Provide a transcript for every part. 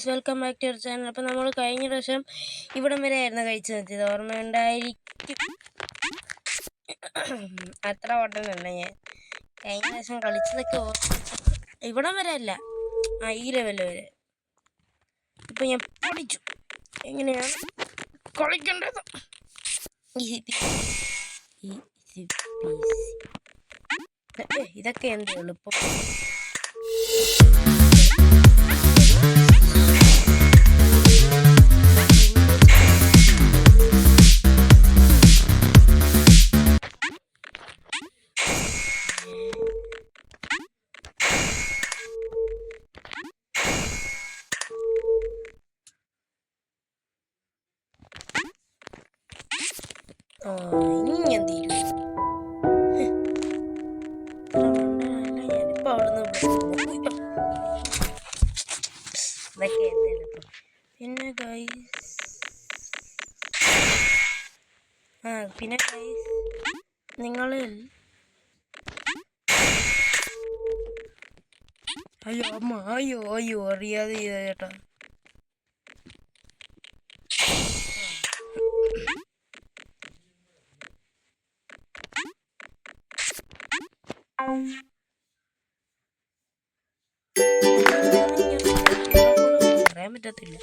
Welcome back to our channel. അപ്പോൾ നമ്മൾ കഴിഞ്ഞ പ്രാവശ്യം ഇവിടം വരെ ആയിരുന്നു കഴിച്ചു നിർത്തിയത്, ഓർമ്മയുണ്ടായിരിക്കും. അത്ര ഓട്ടമല്ല, ഞാൻ കഴിഞ്ഞ പ്രാവശ്യം കളിച്ചതൊക്കെ ഇവിടം വരെ അല്ല, ഈ ലെവൽ വരെ. ഇപ്പം ഞാൻ പഠിച്ചു എങ്ങനെയാണ് കളിക്കേണ്ടത്. ഇതൊക്കെ എന്ത് എളുപ്പം. ഇങ്ങനെ തീരും. ഞാനിപ്പോൾ അവിടുന്ന് ഇതൊക്കെ എന്ത് എളുപ്പം. പിന്നെ ഗൈസ് നിങ്ങളിൽ അയ്യോ അറിയാതെ ചെയ്ത ചേട്ടാ. പറയാൻ പറ്റത്തില്ല.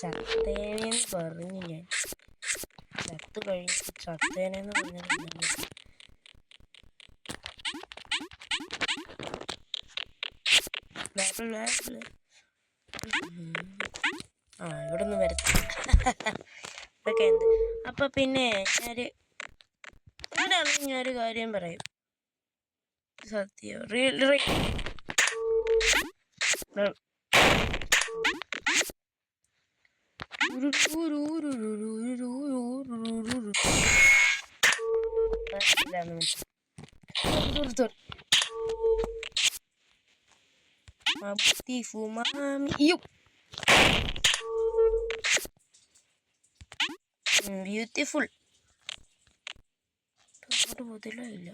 ചത്തേനെന്ന് പറഞ്ഞു, ഞാൻ ചത്ത് കഴിഞ്ഞു ചത്തേനെന്ന് പറഞ്ഞിട്ടുണ്ടെങ്കിൽ ഇവിടെ ഒന്നും വരത്തില്ല. ഇതൊക്കെ എന്ത്. അപ്പൊ പിന്നെ ഞാനൊരു കാര്യം പറയും, സത്യം. ബ്യൂട്ടിഫുൾ. അങ്ങോട്ട് പോകത്തില്ല, ഇല്ല.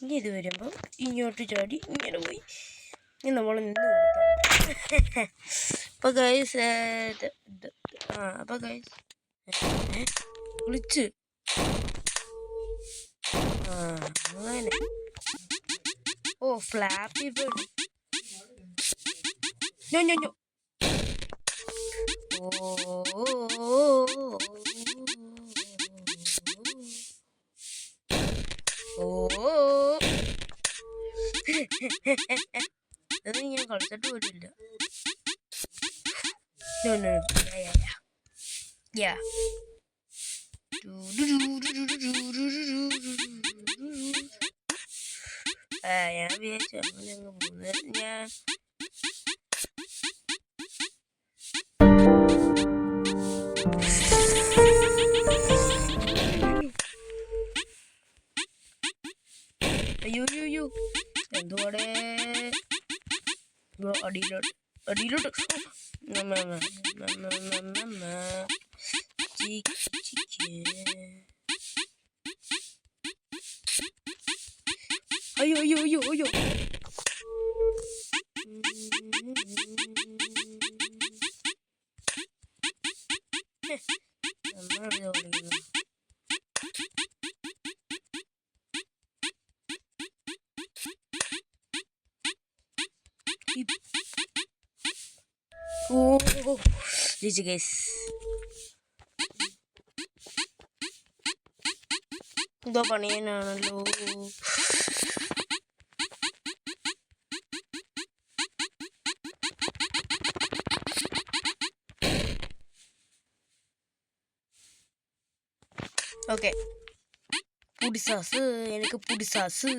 ഇനി ഇത് വരുമ്പോൾ ഇങ്ങോട്ട് ചാടി ഇങ്ങനെ പോയി നമ്മൾ നിന്ന് കൊടുത്താൽ. അപ്പോൾ ഗൈസ് വിളിച്ച് അങ്ങനെ. ഓ ഫ്ലാപ്പി ബേർഡ്. അത് ഞാൻ കളിച്ചിട്ട് പോലില്ല. ഞാൻ വിചാരിച്ചു അങ്ങനെ അങ്ങ് പോകുന്നത്. ഞാൻ അയ്യോ എന്തോടെ അടിയിലോട്ട് അയ്യോ എന്തോ പണിയനാണല്ലോ. ഓക്കെ, പുടിസാസ്, എനിക്ക് പുടിസാസ്.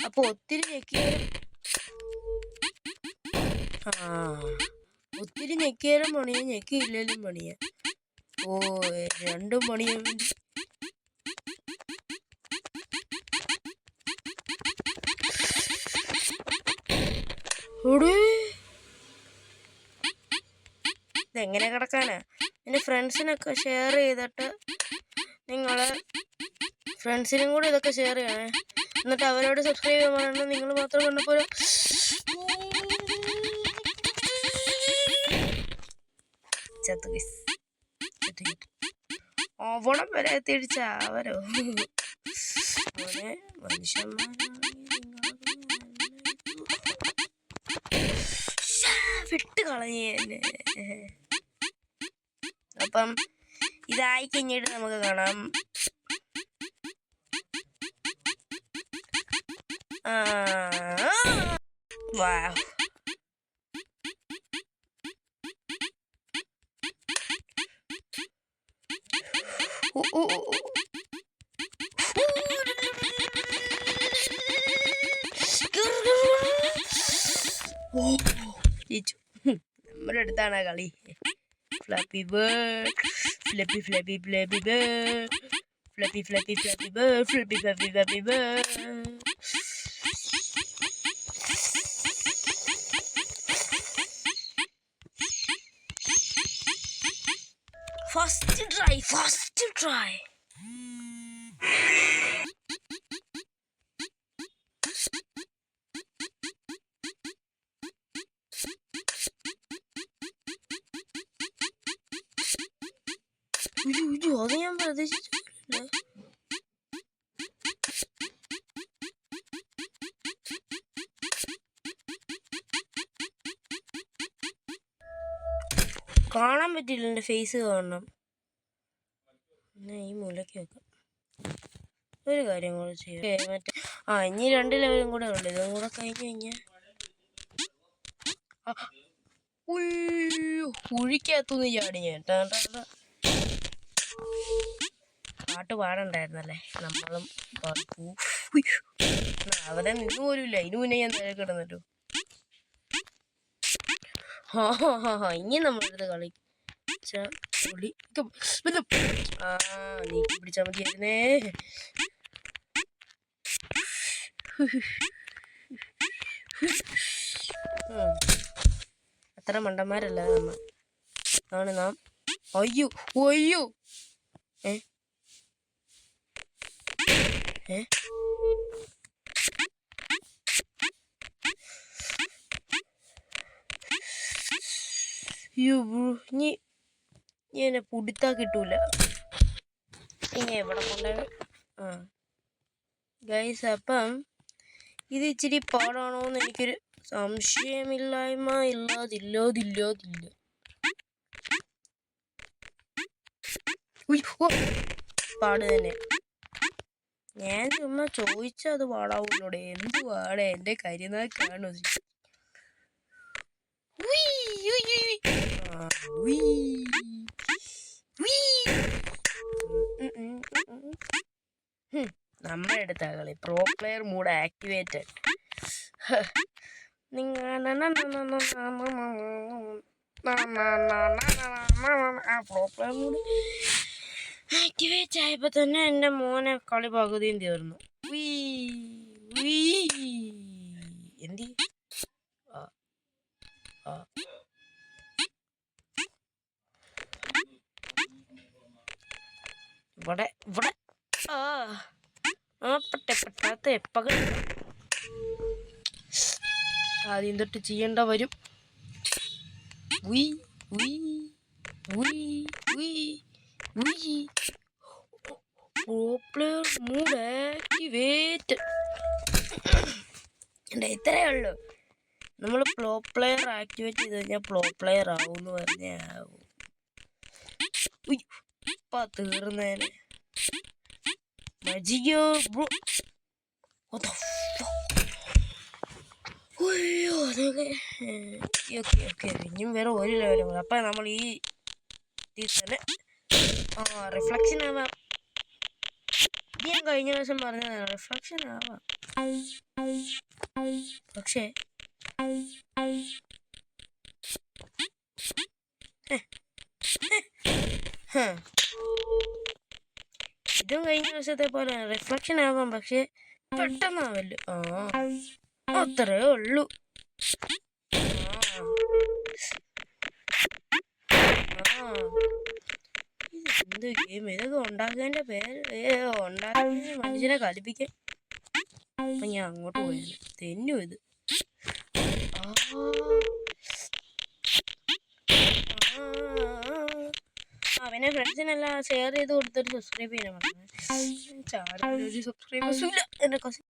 അപ്പൊ ഒത്തിരി ഞെക്കിയാലും പണിയാ, ഞെക്കിയില്ലേലും പണിയാ. ഓ രണ്ടും പണിയാൻ വേണ്ടി. ഇതെങ്ങനെ കിടക്കാനാ? എൻ്റെ ഫ്രണ്ട്സിനൊക്കെ ഷെയർ ചെയ്തിട്ട് നിങ്ങൾ ഫ്രണ്ട്സിനും കൂടി ഇതൊക്കെ ഷെയർ ചെയ്യണേ. എന്നിട്ട് അവരോട് സബ്സ്ക്രൈബ് ചെയ്യാൻ പറയണം. നിങ്ങൾ മാത്രം കണ്ടപ്പോൾ ചത്തു ഓവണം വരെ എത്തിടിച്ച അവരോ മോനെ വിട്ട് കളഞ്ഞേനെ. അപ്പം ഇതായി കഴിഞ്ഞിട്ട് നമുക്ക് കാണാം. വാ നമ്മുടെ അടുത്താണ് കളി. Flappy bird flappy flappy flappy bird flappy flappy flappy bird flappy flappy flappy bird. First try. അത് ഞാൻ പ്രതീക്ഷിച്ചില്ല. കാണാൻ പറ്റില്ല, എൻ്റെ ഫേസ് കാണണം. എന്നാ ഈ മൂലയ്ക്ക് വെക്കാം. ഒരു കാര്യം കൂടെ ചെയ്യാം. മറ്റേ ഇനി 2 ലെവലും കൂടെ ഉണ്ട്. ഇതും കൂടെ കഴിഞ്ഞ് കഴിഞ്ഞാൽ കുഴിക്കകത്തുനിന്ന് ചാടി ഞാൻ. പാട്ട് പാടണ്ടായിരുന്നല്ലേ. നമ്മളും അവിടെ നിന്ന് പോലുമില്ല. ഇതിനു മുന്നേ ഞാൻ നേരെ കിടന്നിട്ടു. ഇനി നമ്മളെടുത്ത് നീക്കി പിടിച്ചാ മതിയായിരുന്നേ. അത്ര മണ്ടന്മാരല്ല നമ്മൾ ആണ് നാം. അയ്യോ നീ എന്നെ പുടുത്താ കിട്ടൂല. ഇനി എവിടെ കൊണ്ടുപോയി ഗൈസ്. അപ്പം ഇത് ഇച്ചിരി പാടാണോന്ന് എനിക്കൊരു സംശയമില്ലായ്മ ഇല്ലാതില്ല. പാട് തന്നെ. ഞാൻ ചുമ്മാ ചോദിച്ചത് പാടാവൂലോടെ. എന്ത് പാടേ എൻ്റെ കരിനാൾ കാണോ. നമ്മുടെ അടുത്ത കളി pro player mood activated. Pro player mood activate ആയപ്പോൾ തന്നെ എൻ്റെ മോനെ കളി പകുതിയും തീർന്നു. എന്തി ഇവിടെ പെട്ടാത്ത എപ്പകൾ ആദ്യം തൊട്ട് ചെയ്യേണ്ട വരും. Player mood activate. ഇത്രയേ ഉള്ളൂ. നമ്മൾ പ്രോ പ്ലെയർ ആക്ടിവേറ്റ് ചെയ്ത് കഴിഞ്ഞാൽ പ്രോ പ്ലെയർ ആവും എന്ന് പറഞ്ഞാൽ ആവും. ഇപ്പം തീർന്നേനെ. ബ്രോ അതൊക്കെ ഓക്കെ. ഇനിയും വേറെ ഒരു ലെവലും കൂടെ. അപ്പം നമ്മൾ ഈ തന്നെ റിഫ്ലക്ഷൻ ആവാം. ഞാൻ കഴിഞ്ഞ ദിവസം പറഞ്ഞതാണ് റിഫ്ലക്ഷൻ ആവാം. പക്ഷേ ഇതും കഴിഞ്ഞ ദിവസത്തെ പോലെ റിഫ്ലക്ഷൻ ആവാം. പക്ഷെ പെട്ടെന്നാവല്ലോ. അത്രേ ഉള്ളൂ. ഇതെന്ത് ഗെയിം. ഇതൊക്കെ ഉണ്ടാക്കേണ്ട പേര് ഉണ്ടാക്കാൻ മനുഷ്യനെ കളിപ്പിക്കാൻ. അപ്പം ഞാൻ അങ്ങോട്ട് പോയത് തെന്നു ഇത്. പിന്നെ ഫ്രണ്ട്സിനെല്ലാം ഷെയർ ചെയ്ത് കൊടുത്തിട്ട് സബ്സ്ക്രൈബ് ചെയ്യാൻ പറഞ്ഞത്. ചാനലിൽ ഒരു സബ്സ്ക്രൈബേഴ്സും ഇല്ല. എൻ്റെ കസിൻ